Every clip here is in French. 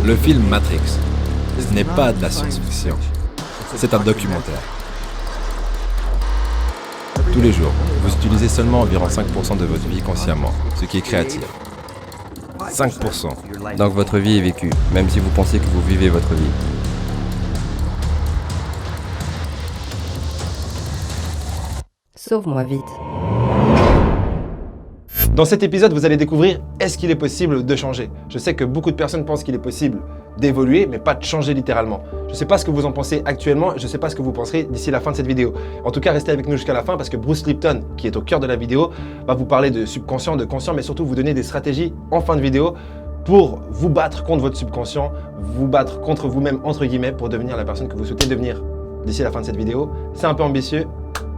Le film Matrix, ce n'est pas de la science-fiction, c'est un documentaire. Tous les jours, vous utilisez seulement environ 5% de votre vie consciemment, ce qui est créatif. 5%. Donc votre vie est vécue, même si vous pensez que vous vivez votre vie. Sauve-moi vite. Dans cet épisode, vous allez découvrir est-ce qu'il est possible de changer. Je sais que beaucoup de personnes pensent qu'il est possible d'évoluer, mais pas de changer littéralement. Je ne sais pas ce que vous en pensez actuellement, je ne sais pas ce que vous penserez d'ici la fin de cette vidéo. En tout cas, restez avec nous jusqu'à la fin parce que Bruce Lipton, qui est au cœur de la vidéo, va vous parler de subconscient, de conscient, mais surtout vous donner des stratégies en fin de vidéo pour vous battre contre votre subconscient, vous battre contre vous-même, entre guillemets, pour devenir la personne que vous souhaitez devenir d'ici la fin de cette vidéo. C'est un peu ambitieux.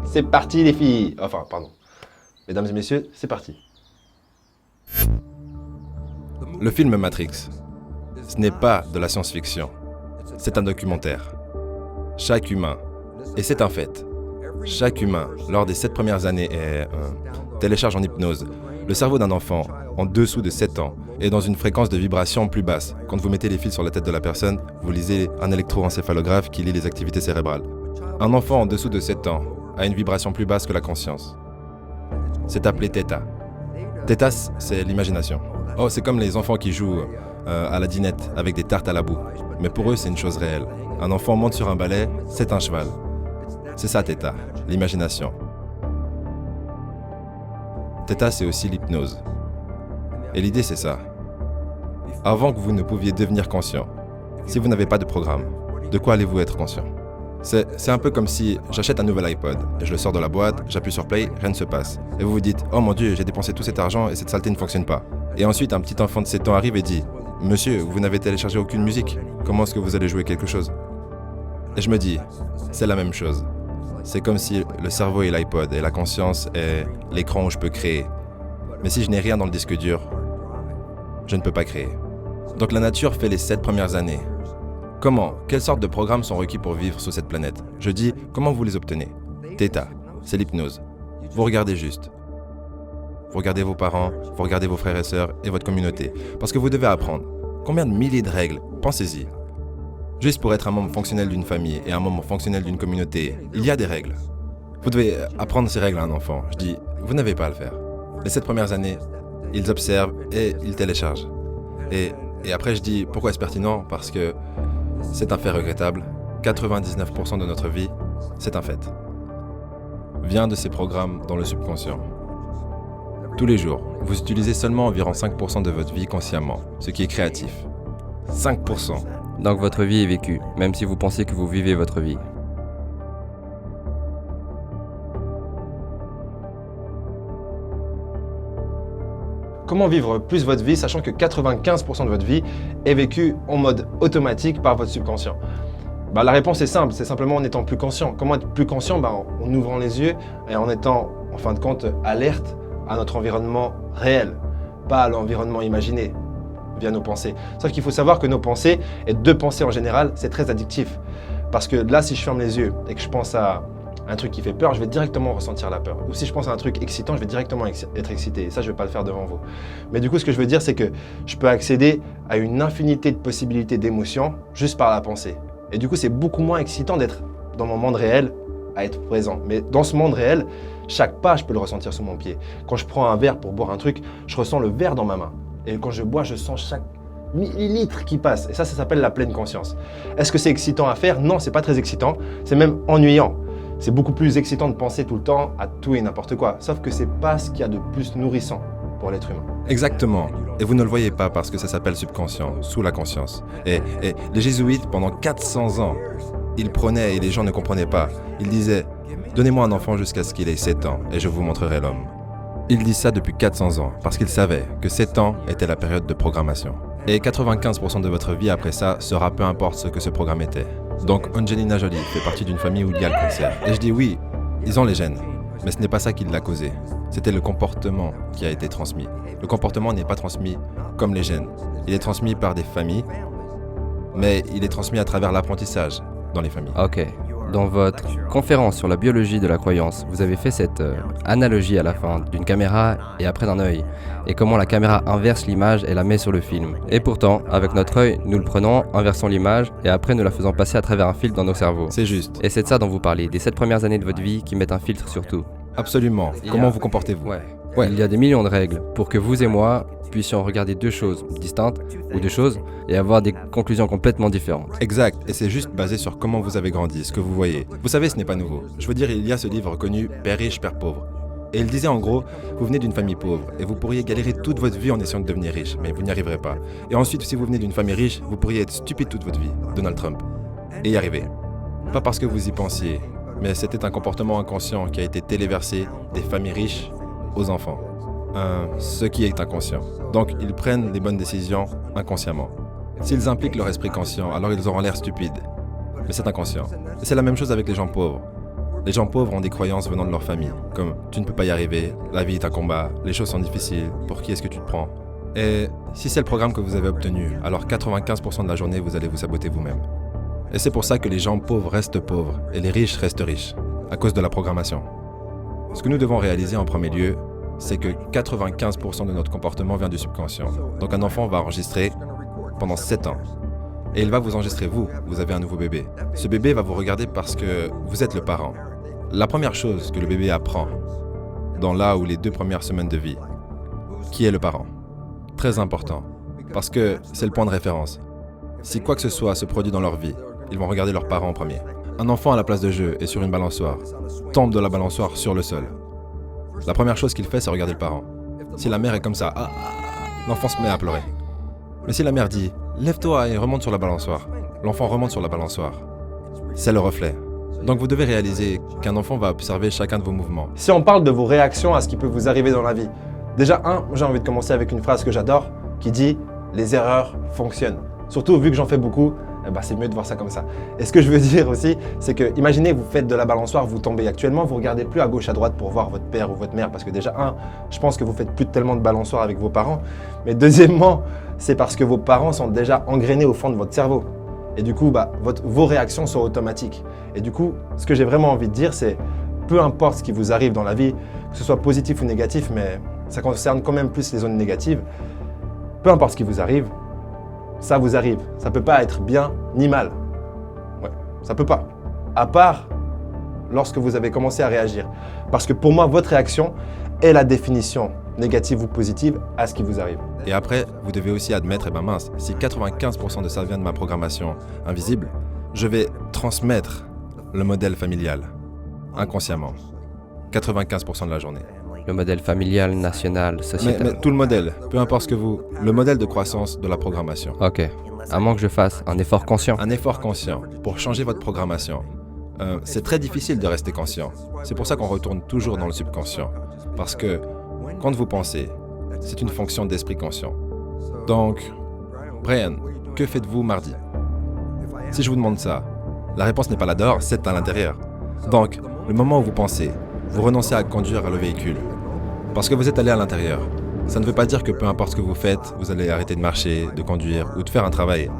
C'est parti les filles. Enfin, pardon. Mesdames et messieurs, c'est parti. Le film Matrix, ce n'est pas de la science-fiction, c'est un documentaire. Chaque humain, et c'est un fait, chaque humain, lors des 7 premières années, télécharge en hypnose. Le cerveau d'un enfant, en dessous de 7 ans, est dans une fréquence de vibration plus basse. Quand vous mettez les fils sur la tête de la personne, vous lisez un électroencéphalographe qui lit les activités cérébrales. Un enfant en dessous de 7 ans a une vibration plus basse que la conscience. C'est appelé Theta. Theta, c'est l'imagination. Oh, c'est comme les enfants qui jouent à la dinette avec des tartes à la boue. Mais pour eux, c'est une chose réelle. Un enfant monte sur un balai, c'est un cheval. C'est ça, Theta, l'imagination. Theta, c'est aussi l'hypnose. Et l'idée, c'est ça. Avant que vous ne pouviez devenir conscient, si vous n'avez pas de programme, de quoi allez-vous être conscient ? C'est un peu comme si j'achète un nouvel iPod, et je le sors de la boîte, j'appuie sur play, rien ne se passe. Et vous vous dites, oh mon Dieu, j'ai dépensé tout cet argent et cette saleté ne fonctionne pas. Et ensuite, un petit enfant de 7 ans arrive et dit, monsieur, vous n'avez téléchargé aucune musique, comment est-ce que vous allez jouer quelque chose ? Et je me dis, c'est la même chose. C'est comme si le cerveau est l'iPod et la conscience est l'écran où je peux créer. Mais si je n'ai rien dans le disque dur, je ne peux pas créer. Donc la nature fait les 7 premières années. Comment ? Quelles sortes de programmes sont requis pour vivre sur cette planète ? Je dis, comment vous les obtenez ? Theta, c'est l'hypnose. Vous regardez juste. Vous regardez vos parents, vous regardez vos frères et sœurs et votre communauté. Parce que vous devez apprendre. Combien de milliers de règles ? Pensez-y. Juste pour être un membre fonctionnel d'une famille et un membre fonctionnel d'une communauté, il y a des règles. Vous devez apprendre ces règles à un enfant. Je dis, vous n'avez pas à le faire. Les 7 premières années, ils observent et ils téléchargent. Et après, je dis, pourquoi est-ce pertinent ? Parce que c'est un fait regrettable. 99% de notre vie, c'est un fait. Vient de ces programmes dans le subconscient. Tous les jours, vous utilisez seulement environ 5% de votre vie consciemment, ce qui est créatif. 5%. Donc votre vie est vécue, même si vous pensez que vous vivez votre vie. Comment vivre plus votre vie, sachant que 95% de votre vie est vécue en mode automatique par votre subconscient ? La réponse est simple, c'est simplement en étant plus conscient. Comment être plus conscient ? En ouvrant les yeux et en étant, en fin de compte, alerte à notre environnement réel, pas à l'environnement imaginé via nos pensées. Sauf qu'il faut savoir que nos pensées, et de penser en général, c'est très addictif. Parce que là, si je ferme les yeux et que je pense à un truc qui fait peur, je vais directement ressentir la peur. Ou si je pense à un truc excitant, je vais directement être excité. Et ça, je ne vais pas le faire devant vous. Mais du coup, ce que je veux dire, c'est que je peux accéder à une infinité de possibilités d'émotions juste par la pensée. Et du coup, c'est beaucoup moins excitant d'être dans mon monde réel à être présent. Mais dans ce monde réel, chaque pas, je peux le ressentir sous mon pied. Quand je prends un verre pour boire un truc, je ressens le verre dans ma main. Et quand je bois, je sens chaque millilitre qui passe. Et ça s'appelle la pleine conscience. Est-ce que c'est excitant à faire ? Non, c'est pas très excitant. C'est même ennuyant. C'est beaucoup plus excitant de penser tout le temps à tout et n'importe quoi. Sauf que c'est pas ce qu'il y a de plus nourrissant pour l'être humain. Exactement. Et vous ne le voyez pas parce que ça s'appelle subconscient, sous la conscience. Et les jésuites, pendant 400 ans, ils prenaient et les gens ne comprenaient pas. Ils disaient, donnez-moi un enfant jusqu'à ce qu'il ait 7 ans et je vous montrerai l'homme. Ils disent ça depuis 400 ans parce qu'ils savaient que 7 ans était la période de programmation. Et 95% de votre vie après ça sera peu importe ce que ce programme était. Donc Angelina Jolie fait partie d'une famille où il y a le cancer. Et je dis oui, ils ont les gènes, mais ce n'est pas ça qui l'a causé. C'était le comportement qui a été transmis. Le comportement n'est pas transmis comme les gènes. Il est transmis par des familles, mais il est transmis à travers l'apprentissage dans les familles. Ok, Dans votre conférence sur la biologie de la croyance, vous avez fait cette analogie à la fin d'une caméra et après d'un œil, et comment la caméra inverse l'image et la met sur le film. Et pourtant, avec notre œil, nous le prenons, inversons l'image, et après nous la faisons passer à travers un filtre dans nos cerveaux. C'est juste. Et c'est de ça dont vous parlez, des 7 premières années de votre vie qui mettent un filtre sur tout. Absolument. Comment vous comportez-vous? Ouais. Ouais. Il y a des millions de règles pour que vous et moi puissions regarder deux choses distinctes ou deux choses et avoir des conclusions complètement différentes. Exact, et c'est juste basé sur comment vous avez grandi, ce que vous voyez. Vous savez, ce n'est pas nouveau. Je veux dire, il y a ce livre connu, Père riche, Père pauvre. Et il disait en gros, vous venez d'une famille pauvre et vous pourriez galérer toute votre vie en essayant de devenir riche, mais vous n'y arriverez pas. Et ensuite, si vous venez d'une famille riche, vous pourriez être stupide toute votre vie, Donald Trump, et y arriver. Pas parce que vous y pensiez, mais c'était un comportement inconscient qui a été téléversé des familles riches aux enfants. Ce qui est inconscient. Donc, ils prennent les bonnes décisions inconsciemment. S'ils impliquent leur esprit conscient, alors ils auront l'air stupides. Mais c'est inconscient. Et c'est la même chose avec les gens pauvres. Les gens pauvres ont des croyances venant de leur famille, comme « tu ne peux pas y arriver, la vie est un combat, les choses sont difficiles, pour qui est-ce que tu te prends ?» Et si c'est le programme que vous avez obtenu, alors 95% de la journée, vous allez vous saboter vous-même. Et c'est pour ça que les gens pauvres restent pauvres et les riches restent riches, à cause de la programmation. Ce que nous devons réaliser en premier lieu, c'est que 95% de notre comportement vient du subconscient. Donc un enfant va enregistrer pendant 7 ans. Et il va vous enregistrer vous avez un nouveau bébé. Ce bébé va vous regarder parce que vous êtes le parent. La première chose que le bébé apprend, dans la ou les 2 premières semaines de vie, qui est le parent? Très important, parce que c'est le point de référence. Si quoi que ce soit se produit dans leur vie, ils vont regarder leurs parents en premier. Un enfant à la place de jeu est sur une balançoire, tombe de la balançoire sur le sol. La première chose qu'il fait, c'est regarder le parent. Si la mère est comme ça, l'enfant se met à pleurer. Mais si la mère dit « lève-toi et remonte sur la balançoire », l'enfant remonte sur la balançoire. C'est le reflet. Donc vous devez réaliser qu'un enfant va observer chacun de vos mouvements. Si on parle de vos réactions à ce qui peut vous arriver dans la vie, déjà j'ai envie de commencer avec une phrase que j'adore qui dit « les erreurs fonctionnent ». Surtout vu que j'en fais beaucoup, c'est mieux de voir ça comme ça. Et ce que je veux dire aussi, c'est que imaginez vous faites de la balançoire, vous tombez actuellement, vous regardez plus à gauche, à droite pour voir votre père ou votre mère, parce que déjà je pense que vous faites plus tellement de balançoire avec vos parents, mais deuxièmement, c'est parce que vos parents sont déjà engrainés au fond de votre cerveau. Et du coup, vos réactions sont automatiques. Et du coup, ce que j'ai vraiment envie de dire, c'est peu importe ce qui vous arrive dans la vie, que ce soit positif ou négatif, mais ça concerne quand même plus les zones négatives, peu importe ce qui vous arrive, ça vous arrive. Ça peut pas être bien ni mal. Ouais, ça peut pas. À part lorsque vous avez commencé à réagir. Parce que pour moi, votre réaction est la définition, négative ou positive, à ce qui vous arrive. Et après, vous devez aussi admettre, mince, si 95% de ça vient de ma programmation invisible, je vais transmettre le modèle familial, inconsciemment, 95% de la journée. Le modèle familial, national, sociétal. Mais tout le modèle, peu importe ce que vous... Le modèle de croissance de la programmation. Ok. À moins que je fasse un effort conscient. Un effort conscient pour changer votre programmation. C'est très difficile de rester conscient. C'est pour ça qu'on retourne toujours dans le subconscient. Parce que quand vous pensez, c'est une fonction d'esprit conscient. Donc, Brian, que faites-vous mardi? Si je vous demande ça, la réponse n'est pas là dehors, c'est à l'intérieur. Donc, le moment où vous pensez, vous renoncez à conduire le véhicule. Parce que vous êtes allé à l'intérieur. Ça ne veut pas dire que peu importe ce que vous faites, vous allez arrêter de marcher, de conduire ou de faire un travail.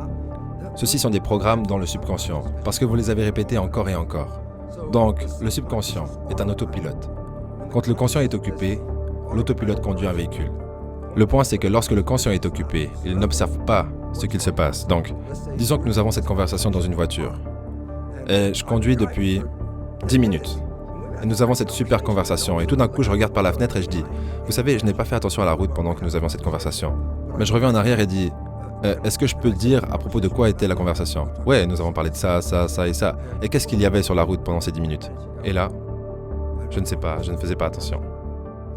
Ceux-ci sont des programmes dans le subconscient, parce que vous les avez répétés encore et encore. Donc, le subconscient est un autopilote. Quand le conscient est occupé, l'autopilote conduit un véhicule. Le point, c'est que lorsque le conscient est occupé, il n'observe pas ce qu'il se passe. Donc, disons que nous avons cette conversation dans une voiture. Et je conduis depuis 10 minutes. Et nous avons cette super conversation. Et tout d'un coup, je regarde par la fenêtre et je dis « Vous savez, je n'ai pas fait attention à la route pendant que nous avions cette conversation. » Mais je reviens en arrière et dis « Est-ce que je peux te dire à propos de quoi était la conversation ?»« Ouais, nous avons parlé de ça, ça, ça et ça. Et qu'est-ce qu'il y avait sur la route pendant ces 10 minutes ?» Et là, je ne sais pas, je ne faisais pas attention.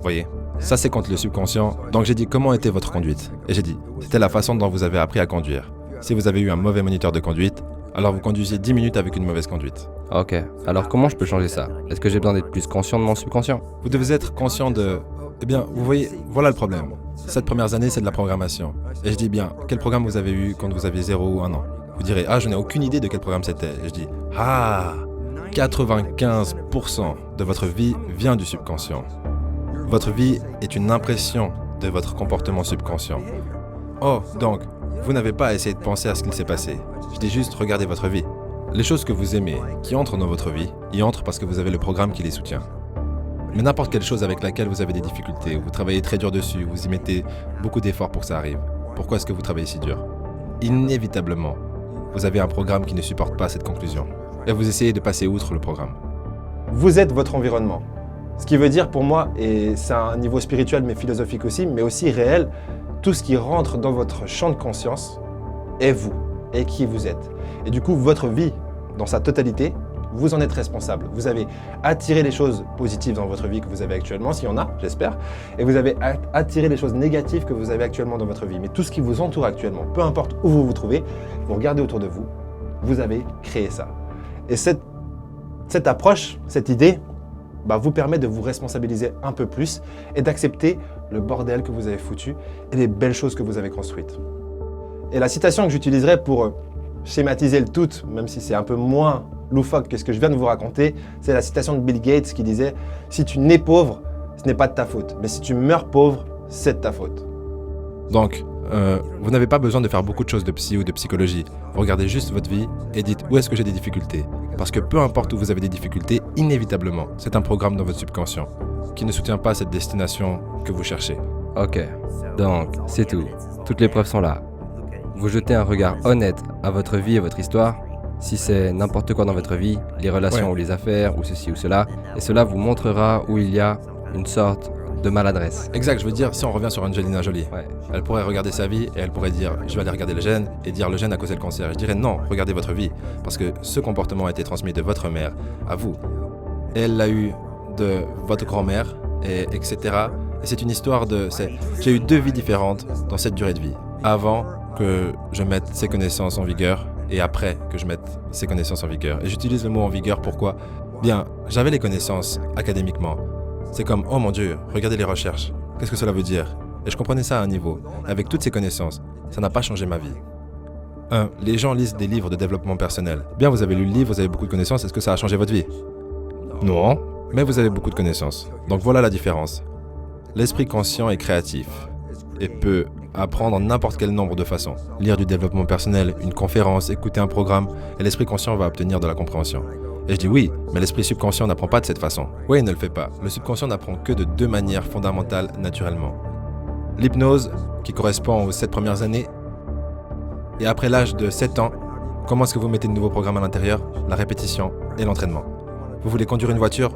Voyez ? Ça, c'est contre le subconscient. Donc j'ai dit « Comment était votre conduite ?» Et j'ai dit « C'était la façon dont vous avez appris à conduire. Si vous avez eu un mauvais moniteur de conduite, alors vous conduisez 10 minutes avec une mauvaise conduite. » Ok, alors comment je peux changer ça? Est-ce que j'ai besoin d'être plus conscient de mon subconscient? Vous devez être conscient de... Eh bien, vous voyez, voilà le problème. 7 premières années, c'est de la programmation. Et je dis bien, quel programme vous avez eu quand vous aviez 0 ou 1 an? Vous direz, je n'ai aucune idée de quel programme c'était. Et je dis, 95% de votre vie vient du subconscient. Votre vie est une impression de votre comportement subconscient. Oh, donc, vous n'avez pas à essayer de penser à ce qu'il s'est passé. Je dis juste, regardez votre vie. Les choses que vous aimez, qui entrent dans votre vie, y entrent parce que vous avez le programme qui les soutient. Mais n'importe quelle chose avec laquelle vous avez des difficultés, vous travaillez très dur dessus, vous y mettez beaucoup d'efforts pour que ça arrive. Pourquoi est-ce que vous travaillez si dur? Inévitablement, vous avez un programme qui ne supporte pas cette conclusion. Et vous essayez de passer outre le programme. Vous êtes votre environnement. Ce qui veut dire pour moi, et c'est un niveau spirituel mais philosophique aussi, mais aussi réel, tout ce qui rentre dans votre champ de conscience est vous, et qui vous êtes. Et du coup, votre vie, dans sa totalité, vous en êtes responsable. Vous avez attiré les choses positives dans votre vie que vous avez actuellement, s'il y en a, j'espère, et vous avez attiré les choses négatives que vous avez actuellement dans votre vie. Mais tout ce qui vous entoure actuellement, peu importe où vous vous trouvez, vous regardez autour de vous, vous avez créé ça. Et cette approche, cette idée, vous permet de vous responsabiliser un peu plus et d'accepter le bordel que vous avez foutu et les belles choses que vous avez construites. Et la citation que j'utiliserai pour schématiser le tout, même si c'est un peu moins loufoque que ce que je viens de vous raconter, c'est la citation de Bill Gates qui disait « Si tu nais pauvre, ce n'est pas de ta faute, mais si tu meurs pauvre, c'est de ta faute. » Donc, vous n'avez pas besoin de faire beaucoup de choses de psy ou de psychologie. Vous regardez juste votre vie et dites où est-ce que j'ai des difficultés. Parce que peu importe où vous avez des difficultés, inévitablement, c'est un programme dans votre subconscient qui ne soutient pas cette destination que vous cherchez. Ok, donc c'est tout. Toutes les preuves sont là. Vous jetez un regard honnête à votre vie et votre histoire. Si c'est n'importe quoi dans votre vie, les relations ou les affaires ou ceci ou cela, et cela vous montrera où il y a une sorte de maladresse. Exact, je veux dire, si on revient sur Angelina Jolie, elle pourrait regarder sa vie et elle pourrait dire « je vais aller regarder le gène » et dire « le gène a causé le cancer ». Je dirais « non, regardez votre vie » parce que ce comportement a été transmis de votre mère à vous. Et elle l'a eu de votre grand-mère, etc. Et c'est une histoire de... J'ai eu 2 vies différentes dans cette durée de vie. Avant que je mette ces connaissances en vigueur et après que je mette ces connaissances en vigueur. Et j'utilise le mot en vigueur, pourquoi? Bien, j'avais les connaissances académiquement. C'est comme, oh mon Dieu, regardez les recherches. Qu'est-ce que cela veut dire? Et je comprenais ça à un niveau. Avec toutes ces connaissances, ça n'a pas changé ma vie. 1. Les gens lisent des livres de développement personnel. Bien, vous avez lu le livre, vous avez beaucoup de connaissances, est-ce que ça a changé votre vie? Non, mais vous avez beaucoup de connaissances. Donc voilà la différence. L'esprit conscient est créatif et peut apprendre en n'importe quel nombre de façons. Lire du développement personnel, une conférence, écouter un programme, et l'esprit conscient va obtenir de la compréhension. Et je dis oui, mais l'esprit subconscient n'apprend pas de cette façon. Oui, il ne le fait pas. Le subconscient n'apprend que de 2 manières fondamentales naturellement. L'hypnose, qui correspond aux 7 premières années, et après l'âge de 7 ans, comment est-ce que vous mettez de nouveaux programmes à l'intérieur? La répétition et l'entraînement. Vous voulez conduire une voiture?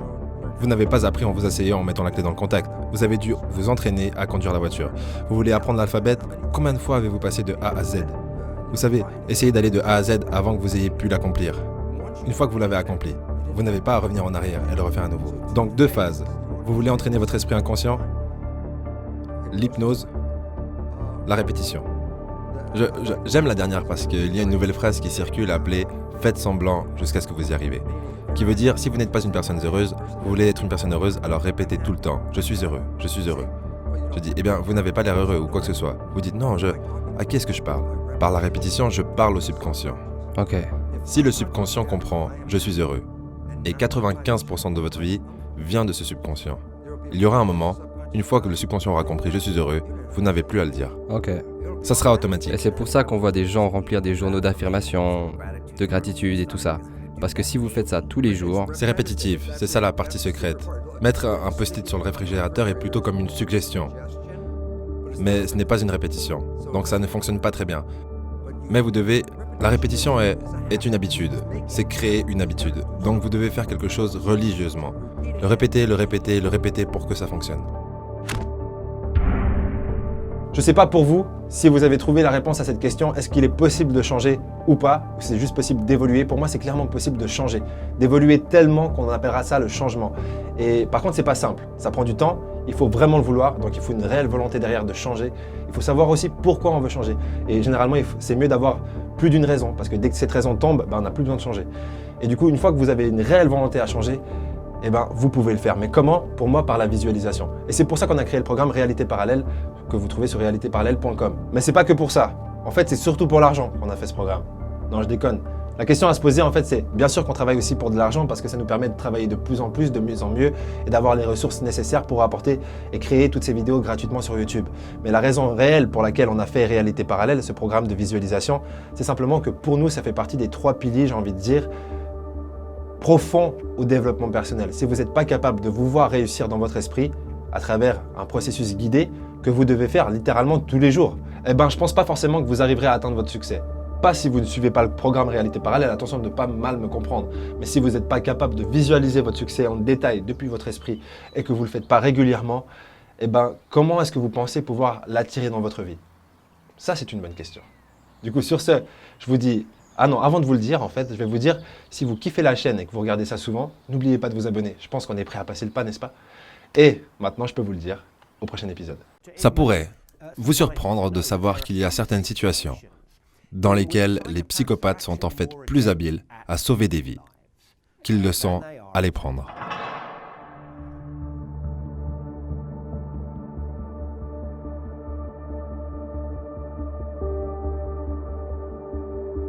Vous n'avez pas appris en vous asseyant en mettant la clé dans le contact. Vous avez dû vous entraîner à conduire la voiture. Vous voulez apprendre l'alphabet? Combien de fois avez-vous passé de A à Z? Vous savez, essayez d'aller de A à Z avant que vous ayez pu l'accomplir. Une fois que vous l'avez accompli, vous n'avez pas à revenir en arrière et le refaire à nouveau. Donc 2 phases. Vous voulez entraîner votre esprit inconscient? L'hypnose, la répétition. J'aime la dernière parce qu'il y a une nouvelle phrase qui circule appelée « Faites semblant jusqu'à ce que vous y arrivez ». Qui veut dire, si vous n'êtes pas une personne heureuse, vous voulez être une personne heureuse, alors répétez tout le temps « Je suis heureux, je suis heureux ». Je dis, eh bien, vous n'avez pas l'air heureux ou quoi que ce soit. Vous dites, non, à qui est-ce que je parle? Par la répétition, je parle au subconscient. Ok. Si le subconscient comprend « je suis heureux » et 95% de votre vie vient de ce subconscient, il y aura un moment, une fois que le subconscient aura compris « je suis heureux », vous n'avez plus à le dire. Ok. Ça sera automatique. Et c'est pour ça qu'on voit des gens remplir des journaux d'affirmation, de gratitude et tout ça. Parce que si vous faites ça tous les jours... C'est répétitif, c'est ça la partie secrète. Mettre un post-it sur le réfrigérateur est plutôt comme une suggestion. Mais ce n'est pas une répétition, donc ça ne fonctionne pas très bien. Mais vous devez... La répétition est une habitude, c'est créer une habitude. Donc vous devez faire quelque chose religieusement. Le répéter, le répéter, le répéter pour que ça fonctionne. Je ne sais pas pour vous, si vous avez trouvé la réponse à cette question, est-ce qu'il est possible de changer ou pas, ou c'est juste possible d'évoluer? Pour moi, c'est clairement possible de changer, d'évoluer tellement qu'on appellera ça le changement. Et par contre, c'est pas simple, ça prend du temps, il faut vraiment le vouloir, donc il faut une réelle volonté derrière de changer. Il faut savoir aussi pourquoi on veut changer. Et généralement, c'est mieux d'avoir plus d'une raison, parce que dès que cette raison tombe, on n'a plus besoin de changer. Et du coup, une fois que vous avez une réelle volonté à changer, vous pouvez le faire. Mais comment? Pour moi, par la visualisation. Et c'est pour ça qu'on a créé le programme Réalité Parallèle, que vous trouvez sur réalitéparallèle.com. Mais c'est pas que pour ça. En fait, c'est surtout pour l'argent qu'on a fait ce programme. Non, je déconne. La question à se poser, en fait, c'est bien sûr qu'on travaille aussi pour de l'argent parce que ça nous permet de travailler de plus en plus, de mieux en mieux et d'avoir les ressources nécessaires pour apporter et créer toutes ces vidéos gratuitement sur YouTube. Mais la raison réelle pour laquelle on a fait Réalité Parallèle, ce programme de visualisation, c'est simplement que pour nous, ça fait partie des 3 piliers, j'ai envie de dire, profonds au développement personnel. Si vous n'êtes pas capable de vous voir réussir dans votre esprit à travers un processus guidé que vous devez faire littéralement tous les jours, je ne pense pas forcément que vous arriverez à atteindre votre succès. Pas si vous ne suivez pas le programme Réalité Parallèle, attention de ne pas mal me comprendre. Mais si vous n'êtes pas capable de visualiser votre succès en détail depuis votre esprit et que vous ne le faites pas régulièrement, comment est-ce que vous pensez pouvoir l'attirer dans votre vie? Ça, c'est une bonne question. Du coup, sur ce, je vous dis... Ah non, avant de vous le dire, en fait, je vais vous dire, si vous kiffez la chaîne et que vous regardez ça souvent, n'oubliez pas de vous abonner. Je pense qu'on est prêt à passer le pas, n'est-ce pas? Et maintenant, je peux vous le dire, au prochain épisode. Ça pourrait vous surprendre de savoir qu'il y a certaines situations dans lesquelles les psychopathes sont en fait plus habiles à sauver des vies qu'ils le sont à les prendre.